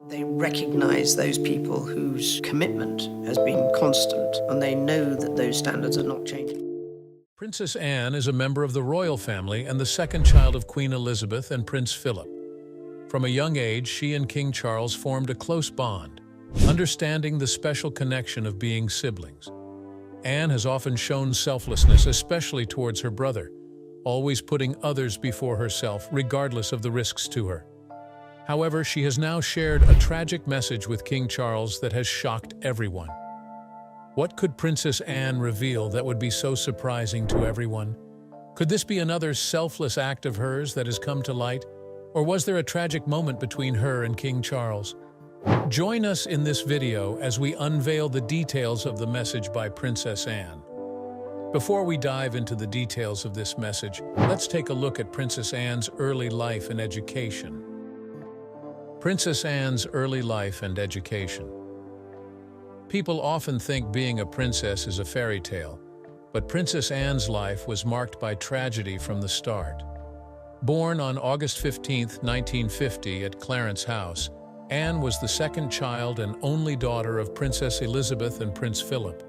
They recognise those people whose commitment has been constant, and they know that those standards are not changing. Princess Anne is a member of the royal family and the second child of Queen Elizabeth and Prince Philip. From a young age, she and King Charles formed a close bond, understanding the special connection of being siblings. Anne has often shown selflessness, especially towards her brother, always putting others before herself, regardless of the risks to her. However, she has now shared a tragic message with King Charles that has shocked everyone. What could Princess Anne reveal that would be so surprising to everyone? Could this be another selfless act of hers that has come to light? Or was there a tragic moment between her and King Charles? Join us in this video as we unveil the details of the message by Princess Anne. Before we dive into the details of this message, let's take a look at Princess Anne's early life and education. Princess Anne's early life and education. People often think being a princess is a fairy tale, but Princess Anne's life was marked by tragedy from the start. Born on August 15, 1950 at Clarence House, Anne was the second child and only daughter of Princess Elizabeth and Prince Philip.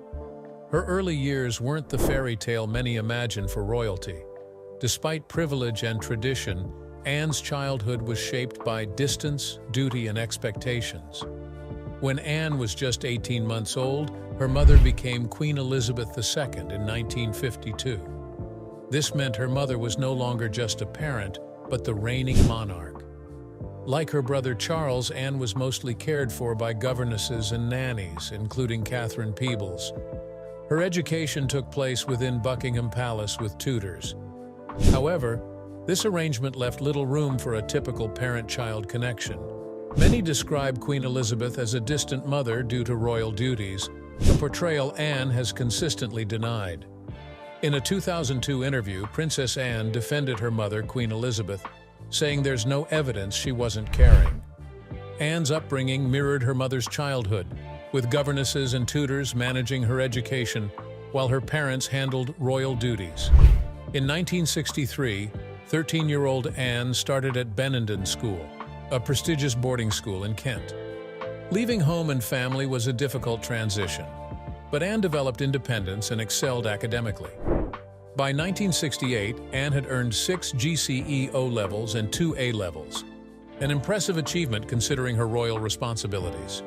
Her early years weren't the fairy tale many imagine for royalty. Despite privilege and tradition, Anne's childhood was shaped by distance, duty, and expectations. When Anne was just 18 months old, her mother became Queen Elizabeth II in 1952. This meant her mother was no longer just a parent, but the reigning monarch. Like her brother Charles, Anne was mostly cared for by governesses and nannies, including Catherine Peebles. Her education took place within Buckingham Palace with tutors. However, this arrangement left little room for a typical parent-child connection. Many describe Queen Elizabeth as a distant mother due to royal duties, a portrayal Anne has consistently denied. In a 2002 interview, Princess Anne defended her mother, Queen Elizabeth, saying there's no evidence she wasn't caring. Anne's upbringing mirrored her mother's childhood, with governesses and tutors managing her education, while her parents handled royal duties. In 1963, 13-year-old Anne started at Benenden School, a prestigious boarding school in Kent. Leaving home and family was a difficult transition, but Anne developed independence and excelled academically. By 1968, Anne had earned 6 GCE O-levels and 2 A-levels, an impressive achievement considering her royal responsibilities.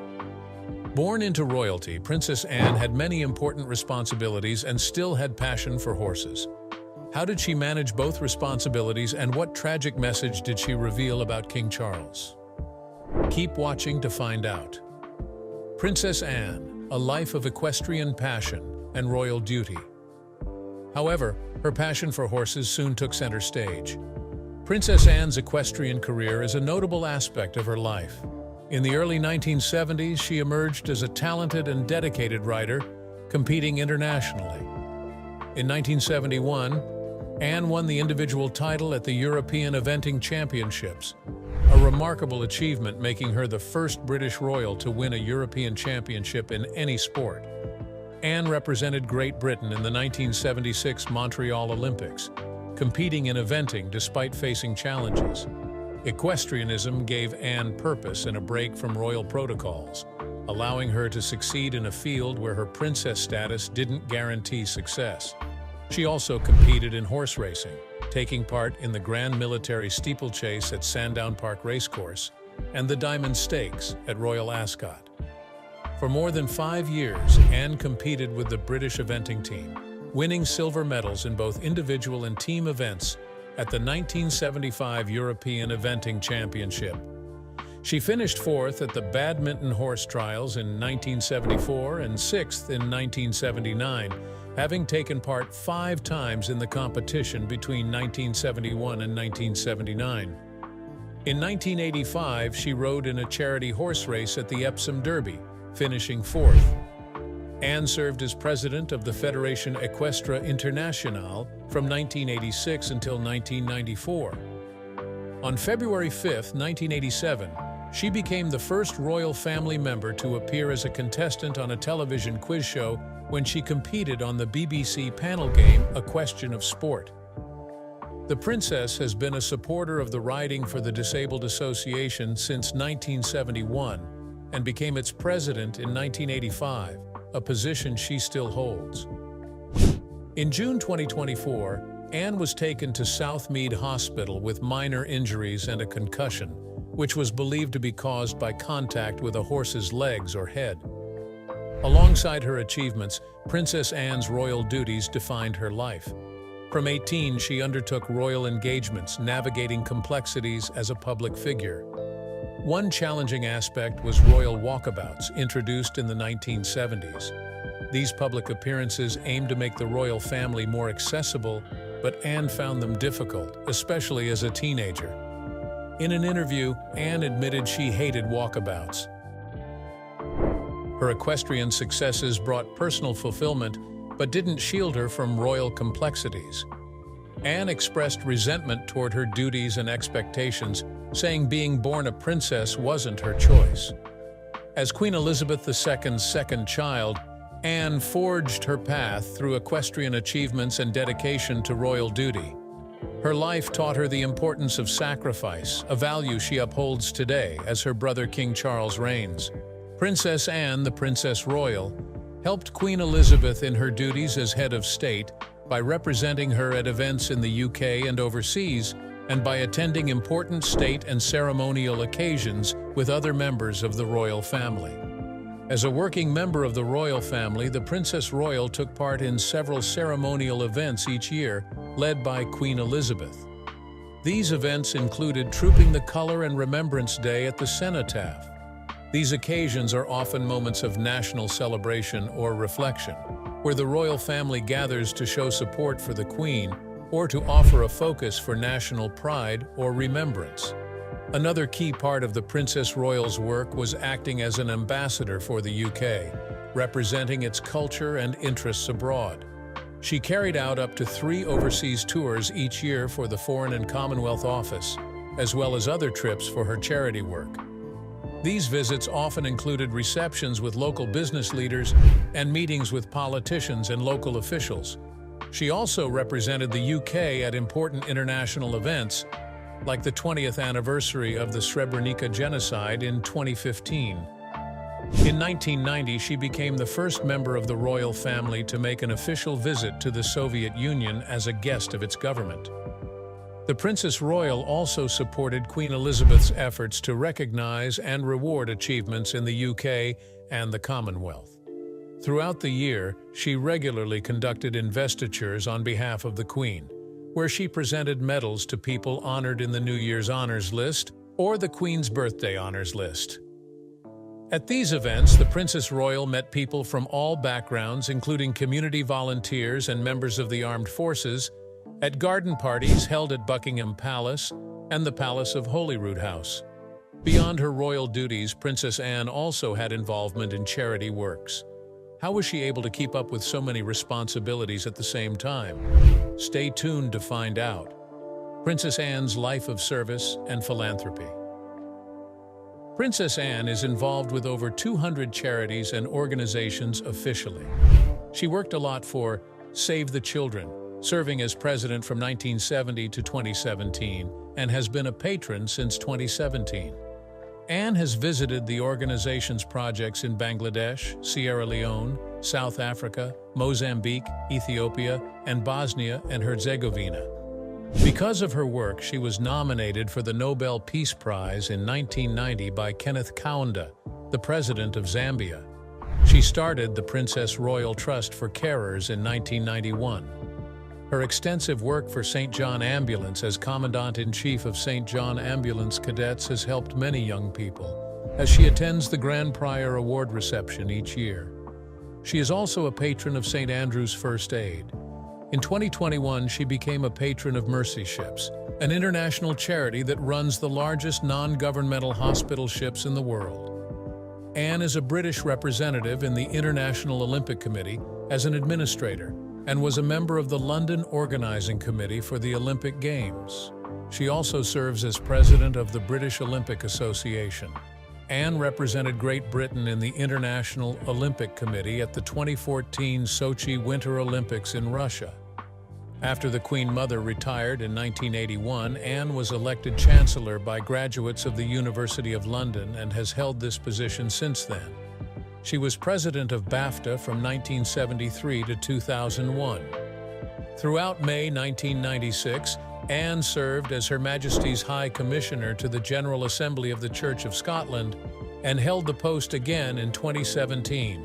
Born into royalty, Princess Anne had many important responsibilities and still had passion for horses. How did she manage both responsibilities, and what tragic message did she reveal about King Charles? Keep watching to find out. Princess Anne, a life of equestrian passion and royal duty. However, her passion for horses soon took center stage. Princess Anne's equestrian career is a notable aspect of her life. In the early 1970s, she emerged as a talented and dedicated rider, competing internationally. In 1971, Anne won the individual title at the European Eventing Championships, a remarkable achievement making her the first British royal to win a European championship in any sport. Anne represented Great Britain in the 1976 Montreal Olympics, competing in eventing despite facing challenges. Equestrianism gave Anne purpose and a break from royal protocols, allowing her to succeed in a field where her princess status didn't guarantee success. She also competed in horse racing, taking part in the Grand Military Steeplechase at Sandown Park Racecourse and the Diamond Stakes at Royal Ascot. For more than 5 years, Anne competed with the British eventing team, winning silver medals in both individual and team events at the 1975 European Eventing Championship. She finished 4th at the Badminton Horse Trials in 1974 and 6th in 1979, having taken part 5 times in the competition between 1971 and 1979. In 1985, she rode in a charity horse race at the Epsom Derby, finishing 4th. Anne served as president of the Fédération Équestre Internationale from 1986 until 1994. On February 5, 1987, she became the first royal family member to appear as a contestant on a television quiz show when she competed on the BBC panel game A Question of Sport. The princess has been a supporter of the Riding for the Disabled Association since 1971 and became its president in 1985, a position she still holds. In June 2024, Anne was taken to Southmead Hospital with minor injuries and a concussion, which was believed to be caused by contact with a horse's legs or head. Alongside her achievements, Princess Anne's royal duties defined her life. From 18, she undertook royal engagements, navigating complexities as a public figure. One challenging aspect was royal walkabouts, introduced in the 1970s. These public appearances aimed to make the royal family more accessible, but Anne found them difficult, especially as a teenager. In an interview, Anne admitted she hated walkabouts. Her equestrian successes brought personal fulfillment, but didn't shield her from royal complexities. Anne expressed resentment toward her duties and expectations, saying being born a princess wasn't her choice. As Queen Elizabeth II's second child, Anne forged her path through equestrian achievements and dedication to royal duty. Her life taught her the importance of sacrifice, a value she upholds today as her brother King Charles reigns. Princess Anne, the Princess Royal, helped Queen Elizabeth in her duties as head of state by representing her at events in the UK and overseas, and by attending important state and ceremonial occasions with other members of the royal family. As a working member of the royal family, the Princess Royal took part in several ceremonial events each year, led by Queen Elizabeth. These events included Trooping the Colour and Remembrance Day at the Cenotaph. These occasions are often moments of national celebration or reflection, where the royal family gathers to show support for the Queen or to offer a focus for national pride or remembrance. Another key part of the Princess Royal's work was acting as an ambassador for the UK, representing its culture and interests abroad. She carried out up to 3 overseas tours each year for the Foreign and Commonwealth Office, as well as other trips for her charity work. These visits often included receptions with local business leaders and meetings with politicians and local officials. She also represented the UK at important international events, like the 20th anniversary of the Srebrenica genocide in 2015. In 1990, she became the first member of the royal family to make an official visit to the Soviet Union as a guest of its government. The Princess Royal also supported Queen Elizabeth's efforts to recognize and reward achievements in the UK and the Commonwealth. Throughout the year, she regularly conducted investitures on behalf of the Queen, where she presented medals to people honored in the New Year's Honors List or the Queen's Birthday Honors List. At these events, the Princess Royal met people from all backgrounds, including community volunteers and members of the armed forces, at garden parties held at Buckingham Palace and the Palace of Holyrood House. Beyond her royal duties, Princess Anne also had involvement in charity works. How was she able to keep up with so many responsibilities at the same time? Stay tuned to find out. Princess Anne's life of service and philanthropy. Princess Anne is involved with over 200 charities and organizations officially. She worked a lot for Save the Children, serving as president from 1970 to 2017, and has been a patron since 2017. Anne has visited the organization's projects in Bangladesh, Sierra Leone, South Africa, Mozambique, Ethiopia, and Bosnia and Herzegovina. Because of her work, she was nominated for the Nobel Peace Prize in 1990 by Kenneth Kaunda, the president of Zambia. She started the Princess Royal Trust for Carers in 1991. Her extensive work for St. John Ambulance as Commandant-in-Chief of St. John Ambulance Cadets has helped many young people, as she attends the Grand Prior Award reception each year. She is also a patron of St. Andrew's First Aid. In 2021, she became a patron of Mercy Ships, an international charity that runs the largest non-governmental hospital ships in the world. Anne is a British representative in the International Olympic Committee as an administrator, and was a member of the London Organising Committee for the Olympic Games. She also serves as president of the British Olympic Association. Anne represented Great Britain in the International Olympic Committee at the 2014 Sochi Winter Olympics in Russia. After the Queen Mother retired in 1981, Anne was elected Chancellor by graduates of the University of London and has held this position since then. She was president of BAFTA from 1973 to 2001. Throughout May 1996, Anne served as Her Majesty's High Commissioner to the General Assembly of the Church of Scotland and held the post again in 2017.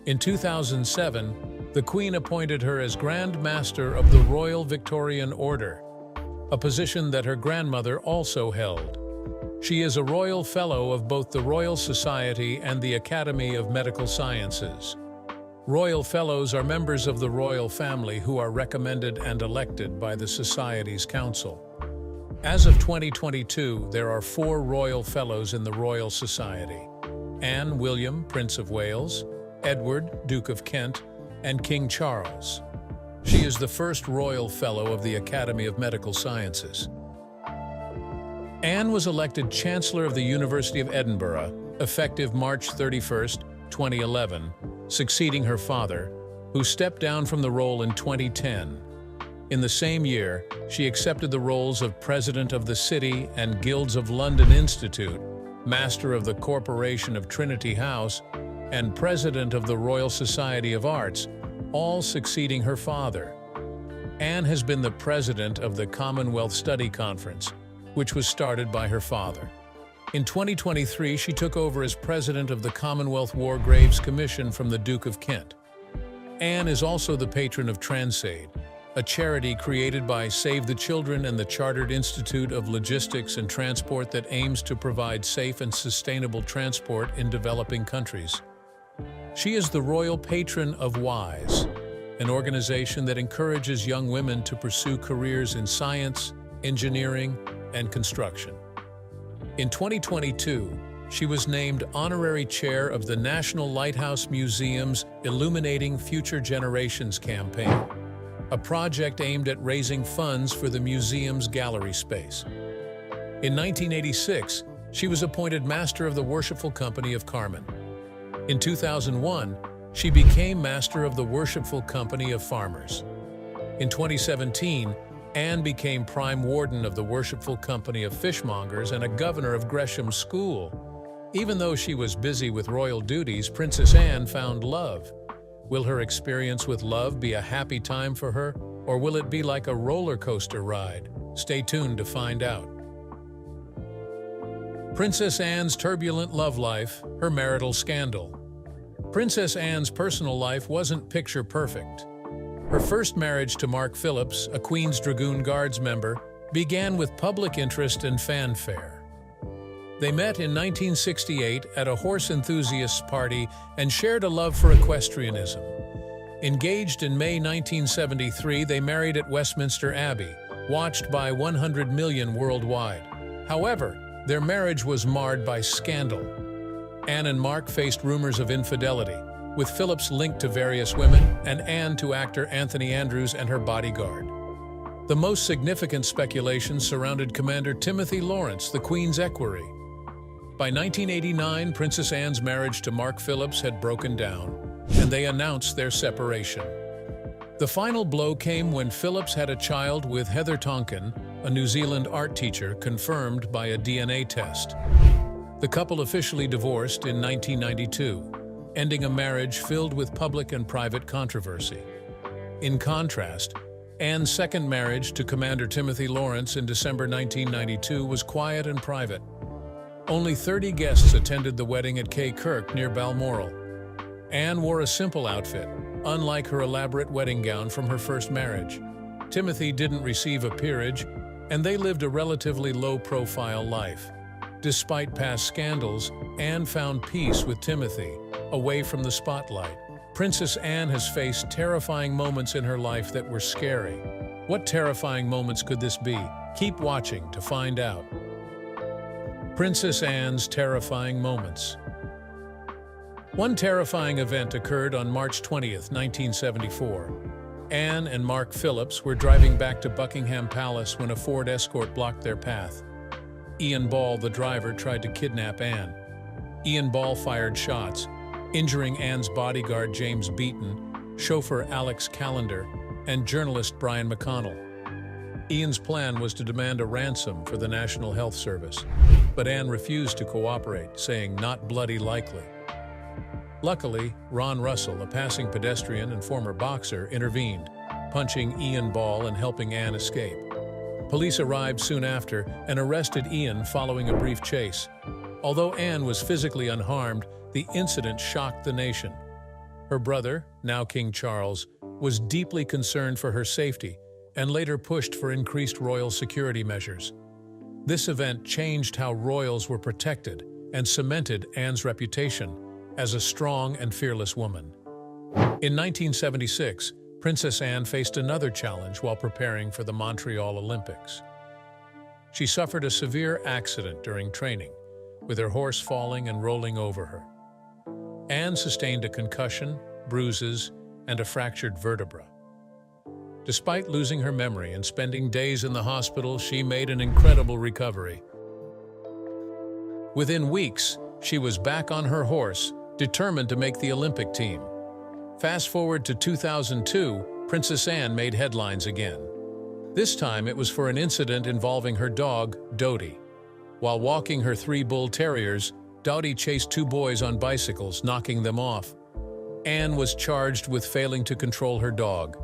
In 2007, the Queen appointed her as Grand Master of the Royal Victorian Order, a position that her grandmother also held. She is a Royal Fellow of both the Royal Society and the Academy of Medical Sciences. Royal Fellows are members of the royal family who are recommended and elected by the Society's Council. As of 2022, there are 4 Royal Fellows in the Royal Society: Anne William, Prince of Wales, Edward, Duke of Kent, and King Charles. She is the first Royal Fellow of the Academy of Medical Sciences. Anne was elected Chancellor of the University of Edinburgh, effective March 31, 2011, succeeding her father, who stepped down from the role in 2010. In the same year, she accepted the roles of President of the City and Guilds of London Institute, Master of the Corporation of Trinity House, and President of the Royal Society of Arts, all succeeding her father. Anne has been the President of the Commonwealth Study Conference, which was started by her father. In 2023, she took over as President of the Commonwealth War Graves Commission from the Duke of Kent. Anne is also the patron of Transaid, a charity created by Save the Children and the Chartered Institute of Logistics and Transport that aims to provide safe and sustainable transport in developing countries. She is the Royal Patron of WISE, an organization that encourages young women to pursue careers in science, engineering, and construction. In 2022, she was named Honorary Chair of the National Lighthouse Museum's Illuminating Future Generations campaign, a project aimed at raising funds for the museum's gallery space. In 1986, she was appointed Master of the Worshipful Company of Carmen. In 2001, she became Master of the Worshipful Company of Farmers. In 2017, Anne became Prime Warden of the Worshipful Company of Fishmongers and a Governor of Gresham School. Even though she was busy with royal duties, Princess Anne found love. Will her experience with love be a happy time for her, or will it be like a roller coaster ride? Stay tuned to find out. Princess Anne's turbulent love life, her marital scandal. Princess Anne's personal life wasn't picture perfect. Her first marriage to Mark Phillips, a Queen's Dragoon Guards member, began with public interest and fanfare. They met in 1968 at a horse enthusiasts party and shared a love for equestrianism. Engaged in May 1973, they married at Westminster Abbey, watched by 100 million worldwide. However, their marriage was marred by scandal. Anne and Mark faced rumors of infidelity, with Phillips linked to various women and Anne to actor Anthony Andrews and her bodyguard. The most significant speculation surrounded Commander Timothy Lawrence, the Queen's equerry. By 1989, Princess Anne's marriage to Mark Phillips had broken down, and they announced their separation. The final blow came when Phillips had a child with Heather Tonkin, a New Zealand art teacher, confirmed by a DNA test. The couple officially divorced in 1992, ending a marriage filled with public and private controversy. In contrast, Anne's second marriage to Commander Timothy Lawrence in December 1992 was quiet and private. Only 30 guests attended the wedding at Kay Kirk near Balmoral. Anne wore a simple outfit, unlike her elaborate wedding gown from her first marriage. Timothy didn't receive a peerage, and they lived a relatively low-profile life. Despite past scandals, Anne found peace with Timothy, away from the spotlight. Princess Anne has faced terrifying moments in her life that were scary. What terrifying moments could this be? Keep watching to find out. Princess Anne's terrifying moments. One terrifying event occurred on March 20, 1974. Anne and Mark Phillips were driving back to Buckingham Palace when a Ford Escort blocked their path. Ian Ball, the driver, tried to kidnap Anne. Ian Ball fired shots, injuring Anne's bodyguard James Beaton, chauffeur Alex Callender, and journalist Brian McConnell. Ian's plan was to demand a ransom for the National Health Service, but Anne refused to cooperate, saying not bloody likely. Luckily, Ron Russell, a passing pedestrian and former boxer, intervened, punching Ian Ball and helping Anne escape. Police arrived soon after and arrested Ian following a brief chase. Although Anne was physically unharmed, the incident shocked the nation. Her brother, now King Charles, was deeply concerned for her safety and later pushed for increased royal security measures. This event changed how royals were protected and cemented Anne's reputation as a strong and fearless woman. In 1976, Princess Anne faced another challenge while preparing for the Montreal Olympics. She suffered a severe accident during training, with her horse falling and rolling over her. Anne sustained a concussion, bruises, and a fractured vertebra. Despite losing her memory and spending days in the hospital, she made an incredible recovery. Within weeks, she was back on her horse, determined to make the Olympic team. Fast forward to 2002, Princess Anne made headlines again. This time it was for an incident involving her dog, Dodie. While walking her 3 bull terriers, Dodie chased 2 boys on bicycles, knocking them off. Anne was charged with failing to control her dog.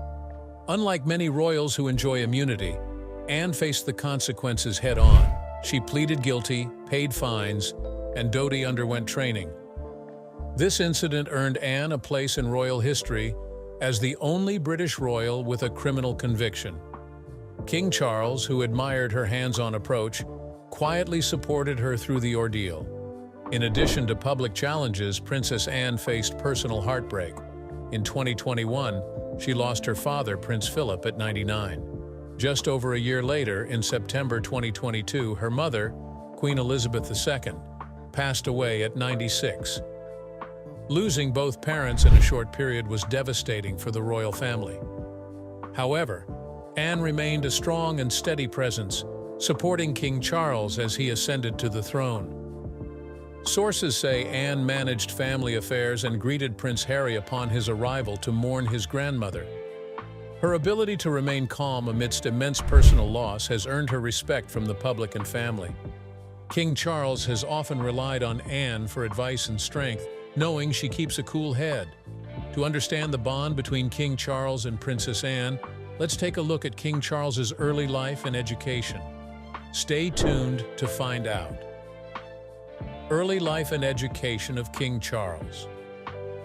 Unlike many royals who enjoy immunity, Anne faced the consequences head-on. She pleaded guilty, paid fines, and Dodie underwent training. This incident earned Anne a place in royal history as the only British royal with a criminal conviction. King Charles, who admired her hands-on approach, quietly supported her through the ordeal. In addition to public challenges, Princess Anne faced personal heartbreak. In 2021, she lost her father, Prince Philip, at 99. Just over a year later, in September 2022, her mother, Queen Elizabeth II, passed away at 96. Losing both parents in a short period was devastating for the royal family. However, Anne remained a strong and steady presence, supporting King Charles as he ascended to the throne. Sources say Anne managed family affairs and greeted Prince Harry upon his arrival to mourn his grandmother. Her ability to remain calm amidst immense personal loss has earned her respect from the public and family. King Charles has often relied on Anne for advice and strength, knowing she keeps a cool head. To understand the bond between King Charles and Princess Anne, let's take a look at King Charles's early life and education. Stay tuned to find out. Early life and education of King Charles.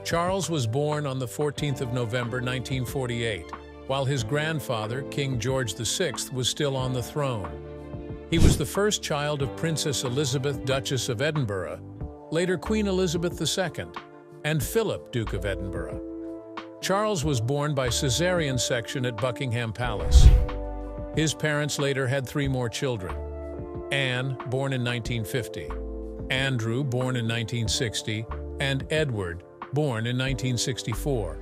Charles was born on the 14th of November 1948, while his grandfather, King George VI, was still on the throne. He was the first child of Princess Elizabeth, Duchess of Edinburgh, later Queen Elizabeth II, and Philip, Duke of Edinburgh. Charles was born by cesarean section at Buckingham Palace. His parents later had 3 more children: Anne, born in 1950, Andrew, born in 1960, and Edward, born in 1964.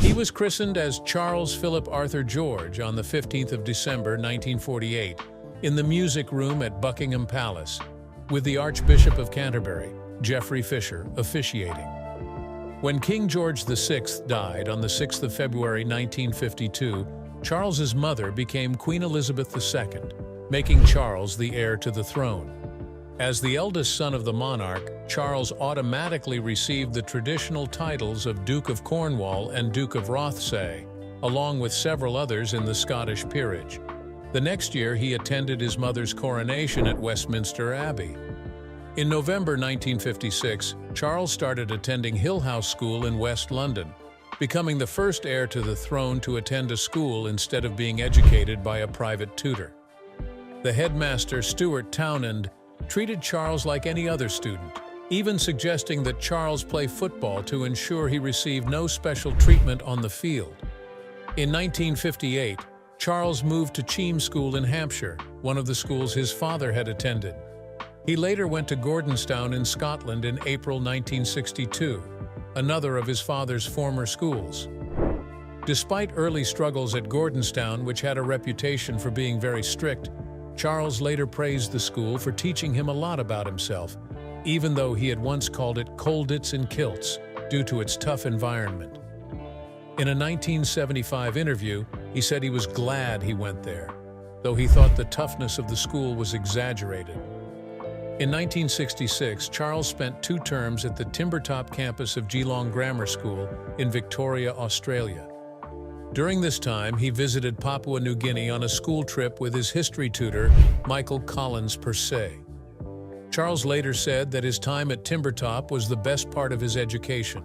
He was christened as Charles Philip Arthur George on the 15th of December 1948 in the music room at Buckingham Palace, with the Archbishop of Canterbury, Geoffrey Fisher, officiating. When King George VI died on the 6th of February 1952, Charles's mother became Queen Elizabeth II, making Charles the heir to the throne. As the eldest son of the monarch, Charles automatically received the traditional titles of Duke of Cornwall and Duke of Rothesay, along with several others in the Scottish peerage. The next year, he attended his mother's coronation at Westminster Abbey. In November 1956, Charles started attending Hill House School in West London, becoming the first heir to the throne to attend a school instead of being educated by a private tutor. The headmaster, Stuart Townend, treated Charles like any other student, even suggesting that Charles play football to ensure he received no special treatment on the field. In 1958, Charles moved to Cheam School in Hampshire, one of the schools his father had attended. He later went to Gordonstoun in Scotland in April 1962, another of his father's former schools. Despite early struggles at Gordonstoun, which had a reputation for being very strict, Charles later praised the school for teaching him a lot about himself, even though he had once called it Colditz in Kilts due to its tough environment. In a 1975 interview, he said he was glad he went there, though he thought the toughness of the school was exaggerated. In 1966, Charles spent 2 terms at the Timbertop campus of Geelong Grammar School in Victoria, Australia. During this time, he visited Papua New Guinea on a school trip with his history tutor, Michael Collins Persay. Charles later said that his time at Timbertop was the best part of his education.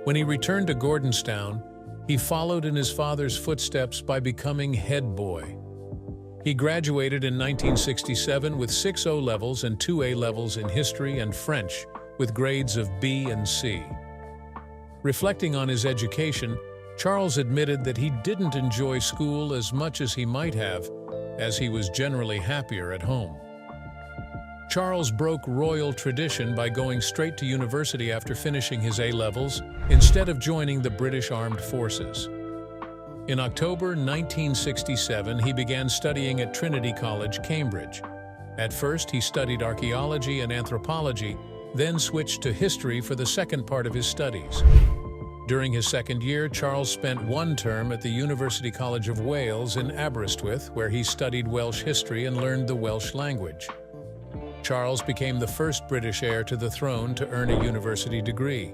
When he returned to Gordonstown, he followed in his father's footsteps by becoming head boy. He graduated in 1967 with 6 O-levels and 2 A-levels in history and French, with grades of B and C. Reflecting on his education, Charles admitted that he didn't enjoy school as much as he might have, as he was generally happier at home. Charles broke royal tradition by going straight to university after finishing his A-levels, instead of joining the British Armed Forces. In October 1967, he began studying at Trinity College, Cambridge. At first, he studied archaeology and anthropology, then switched to history for the second part of his studies. During his second year, Charles spent 1 term at the University College of Wales in Aberystwyth, where he studied Welsh history and learned the Welsh language. Charles became the first British heir to the throne to earn a university degree,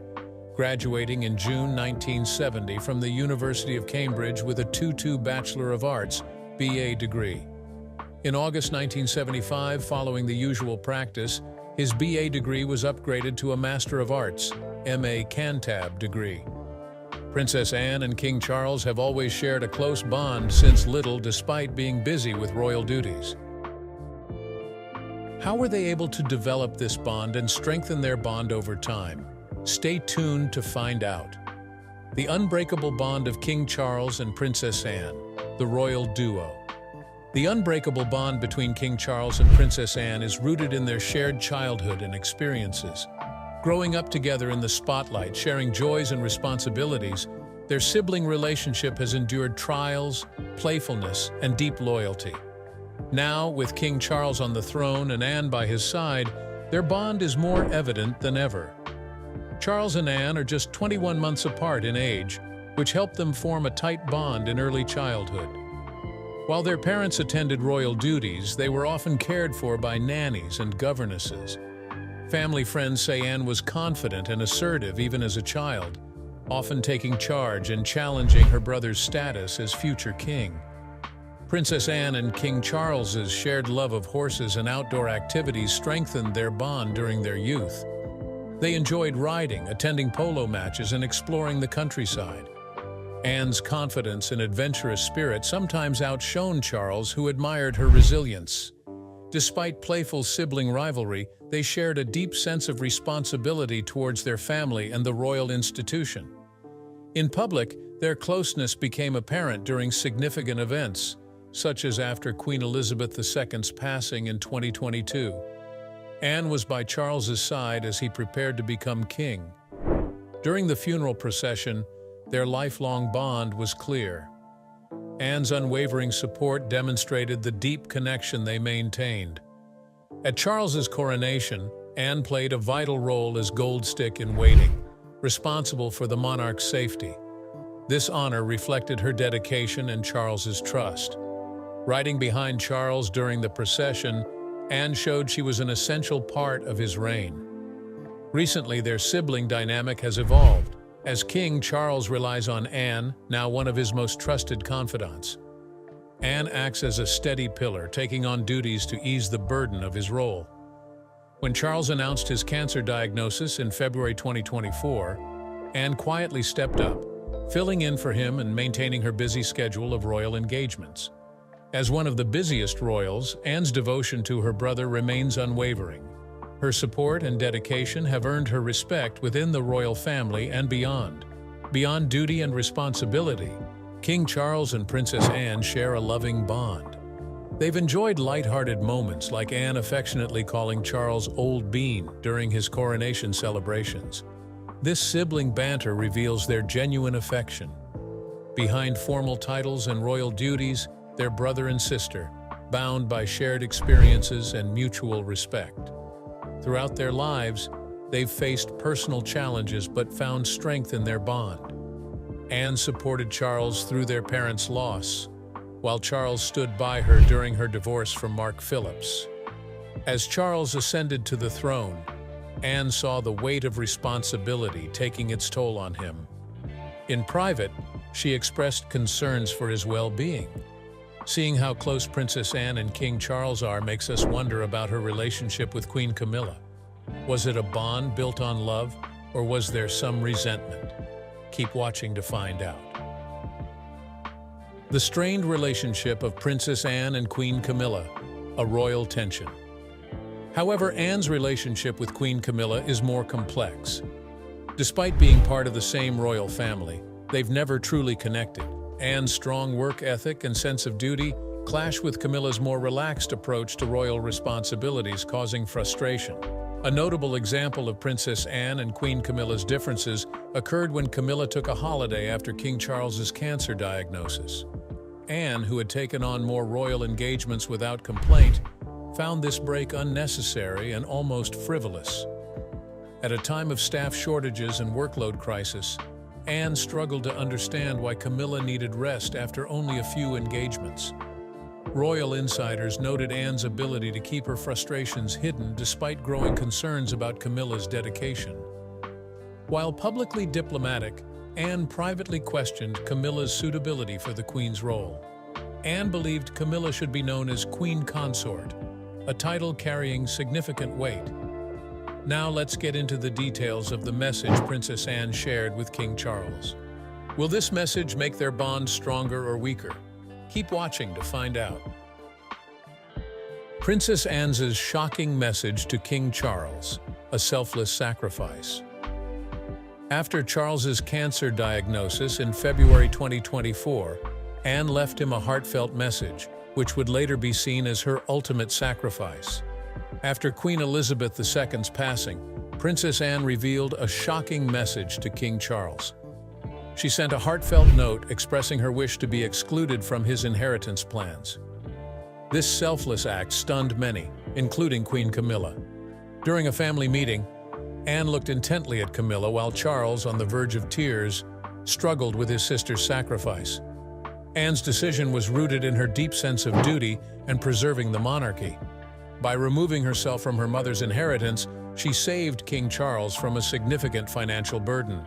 graduating in June 1970 from the University of Cambridge with a 2:2 Bachelor of Arts, BA degree. In August 1975, following the usual practice, his BA degree was upgraded to a Master of Arts, MA Cantab degree. Princess Anne and King Charles have always shared a close bond since little, despite being busy with royal duties. How were they able to develop this bond and strengthen their bond over time? Stay tuned to find out. The unbreakable bond of King Charles and Princess Anne, the royal duo. The unbreakable bond between King Charles and Princess Anne is rooted in their shared childhood and experiences. Growing up together in the spotlight, sharing joys and responsibilities, their sibling relationship has endured trials, playfulness, and deep loyalty. Now, with King Charles on the throne and Anne by his side, their bond is more evident than ever. Charles and Anne are just 21 months apart in age, which helped them form a tight bond in early childhood. While their parents attended royal duties, they were often cared for by nannies and governesses. Family friends say Anne was confident and assertive even as a child, often taking charge and challenging her brother's status as future king. Princess Anne and King Charles's shared love of horses and outdoor activities strengthened their bond during their youth. They enjoyed riding, attending polo matches, and exploring the countryside. Anne's confidence and adventurous spirit sometimes outshone Charles, who admired her resilience. Despite playful sibling rivalry, they shared a deep sense of responsibility towards their family and the royal institution. In public, their closeness became apparent during significant events, such as after Queen Elizabeth II's passing in 2022. Anne was by Charles's side as he prepared to become king. During the funeral procession, their lifelong bond was clear. Anne's unwavering support demonstrated the deep connection they maintained. At Charles's coronation, Anne played a vital role as gold stick in waiting, responsible for the monarch's safety. This honor reflected her dedication and Charles's trust. Riding behind Charles during the procession, Anne showed she was an essential part of his reign. Recently, their sibling dynamic has evolved, as King Charles relies on Anne, now one of his most trusted confidants. Anne acts as a steady pillar, taking on duties to ease the burden of his role. When Charles announced his cancer diagnosis in February 2024, Anne quietly stepped up, filling in for him and maintaining her busy schedule of royal engagements. As one of the busiest royals, Anne's devotion to her brother remains unwavering. Her support and dedication have earned her respect within the royal family and beyond. Beyond duty and responsibility, King Charles and Princess Anne share a loving bond. They've enjoyed light-hearted moments, like Anne affectionately calling Charles Old Bean during his coronation celebrations. This sibling banter reveals their genuine affection. Behind formal titles and royal duties, they're brother and sister, bound by shared experiences and mutual respect. Throughout their lives, they've faced personal challenges but found strength in their bond. Anne supported Charles through their parents' loss, while Charles stood by her during her divorce from Mark Phillips. As Charles ascended to the throne, Anne saw the weight of responsibility taking its toll on him. In private, she expressed concerns for his well-being. Seeing how close Princess Anne and King Charles are makes us wonder about her relationship with Queen Camilla. Was it a bond built on love, or was there some resentment? Keep watching to find out. The strained relationship of Princess Anne and Queen Camilla, a royal tension. However, Anne's relationship with Queen Camilla is more complex. Despite being part of the same royal family, they've never truly connected. Anne's strong work ethic and sense of duty clash with Camilla's more relaxed approach to royal responsibilities, causing frustration. A notable example of Princess Anne and Queen Camilla's differences occurred when Camilla took a holiday after King Charles's cancer diagnosis. Anne, who had taken on more royal engagements without complaint, found this break unnecessary and almost frivolous. At a time of staff shortages and workload crisis, Anne struggled to understand why Camilla needed rest after only a few engagements. Royal insiders noted Anne's ability to keep her frustrations hidden despite growing concerns about Camilla's dedication. While publicly diplomatic, Anne privately questioned Camilla's suitability for the Queen's role. Anne believed Camilla should be known as Queen Consort, a title carrying significant weight. Now let's get into the details of the message Princess Anne shared with King Charles. Will this message make their bond stronger or weaker? Keep watching to find out. Princess Anne's shocking message to King Charles, a selfless sacrifice. After Charles's cancer diagnosis in February 2024, Anne left him a heartfelt message, which would later be seen as her ultimate sacrifice. After Queen Elizabeth II's passing, Princess Anne revealed a shocking message to King Charles. She sent a heartfelt note expressing her wish to be excluded from his inheritance plans. This selfless act stunned many, including Queen Camilla. During a family meeting, Anne looked intently at Camilla while Charles, on the verge of tears, struggled with his sister's sacrifice. Anne's decision was rooted in her deep sense of duty and preserving the monarchy. By removing herself from her mother's inheritance, she saved King Charles from a significant financial burden.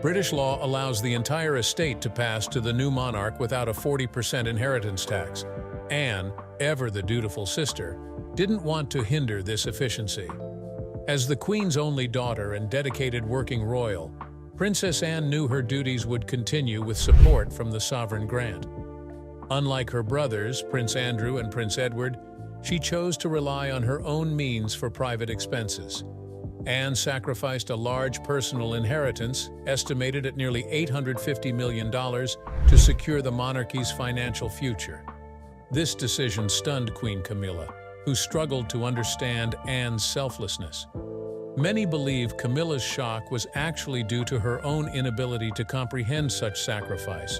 British law allows the entire estate to pass to the new monarch without a 40% inheritance tax. Anne, ever the dutiful sister, didn't want to hinder this efficiency. As the Queen's only daughter and dedicated working royal, Princess Anne knew her duties would continue with support from the sovereign grant. Unlike her brothers, Prince Andrew and Prince Edward, she chose to rely on her own means for private expenses. Anne sacrificed a large personal inheritance, estimated at nearly $850 million, to secure the monarchy's financial future. This decision stunned Queen Camilla, who struggled to understand Anne's selflessness. Many believe Camilla's shock was actually due to her own inability to comprehend such sacrifice,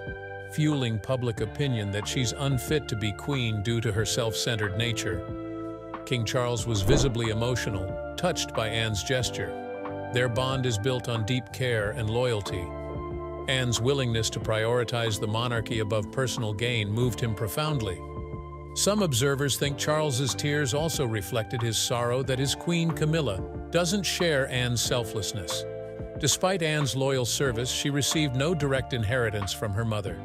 fueling public opinion that she's unfit to be queen due to her self-centered nature. King Charles was visibly emotional, touched by Anne's gesture. Their bond is built on deep care and loyalty. Anne's willingness to prioritize the monarchy above personal gain moved him profoundly. Some observers think Charles's tears also reflected his sorrow that his queen Camilla doesn't share Anne's selflessness. Despite Anne's loyal service, she received no direct inheritance from her mother.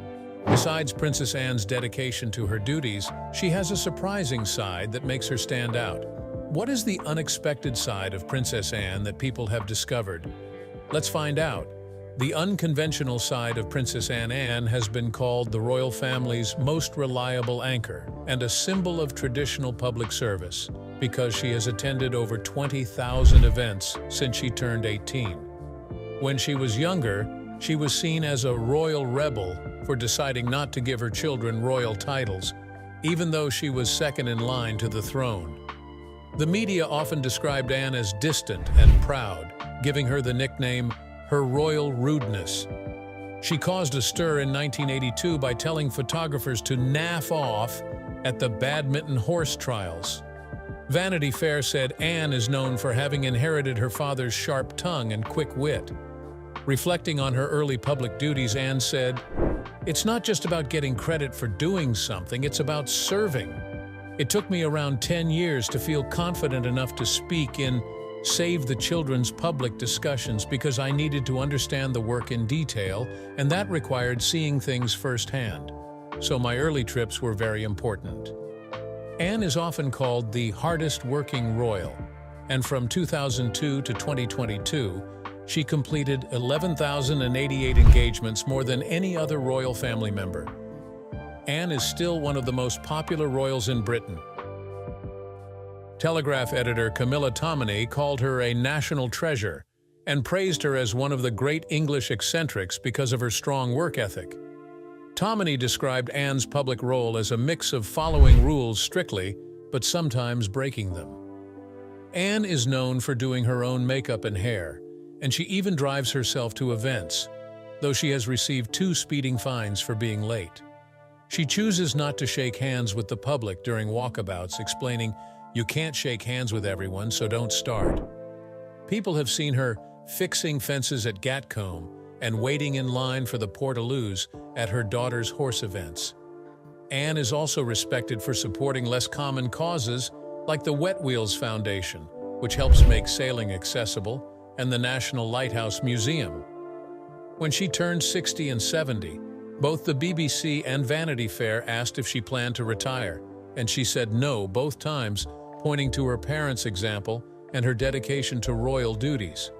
Besides Princess Anne's dedication to her duties, she has a surprising side that makes her stand out. What is the unexpected side of Princess Anne that people have discovered? Let's find out. The unconventional side of Princess Anne has been called the royal family's most reliable anchor and a symbol of traditional public service because she has attended over 20,000 events since she turned 18. When she was younger, she was seen as a royal rebel for deciding not to give her children royal titles, even though she was second in line to the throne. The media often described Anne as distant and proud, giving her the nickname her royal rudeness. She caused a stir in 1982 by telling photographers to naff off at the badminton horse trials. Vanity Fair said Anne is known for having inherited her father's sharp tongue and quick wit. Reflecting on her early public duties, Anne said, "It's not just about getting credit for doing something, it's about serving. It took me around 10 years to feel confident enough to speak in Save the Children's public discussions because I needed to understand the work in detail, and that required seeing things firsthand. So my early trips were very important." Anne is often called the hardest working royal, and from 2002 to 2022, she completed 11,088 engagements, more than any other royal family member. Anne is still one of the most popular royals in Britain. Telegraph editor Camilla Tominey called her a national treasure and praised her as one of the great English eccentrics because of her strong work ethic. Tominey described Anne's public role as a mix of following rules strictly, but sometimes breaking them. Anne is known for doing her own makeup and hair, and she even drives herself to events, though she has received 2 speeding fines for being late. She chooses not to shake hands with the public during walkabouts, explaining, "You can't shake hands with everyone, so don't start." People have seen her fixing fences at Gatcombe and waiting in line for the Portaloos at her daughter's horse events. Anne is also respected for supporting less common causes like the Wet Wheels Foundation, which helps make sailing accessible, and the National Lighthouse Museum. When she turned 60 and 70, both the BBC and Vanity Fair asked if she planned to retire, and she said no both times, pointing to her parents' example and her dedication to royal duties.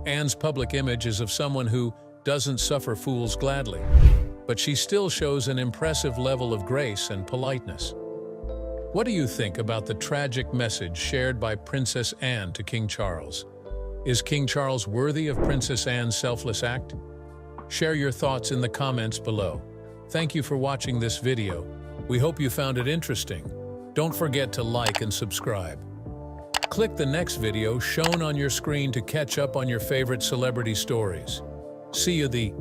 Anne's public image is of someone who doesn't suffer fools gladly, but she still shows an impressive level of grace and politeness. What do you think about the tragic message shared by Princess Anne to King Charles? Is King Charles worthy of Princess Anne's selfless act? Share your thoughts in the comments below. Thank you for watching this video. We hope you found it interesting. Don't forget to like and subscribe. Click the next video shown on your screen to catch up on your favorite celebrity stories. See you the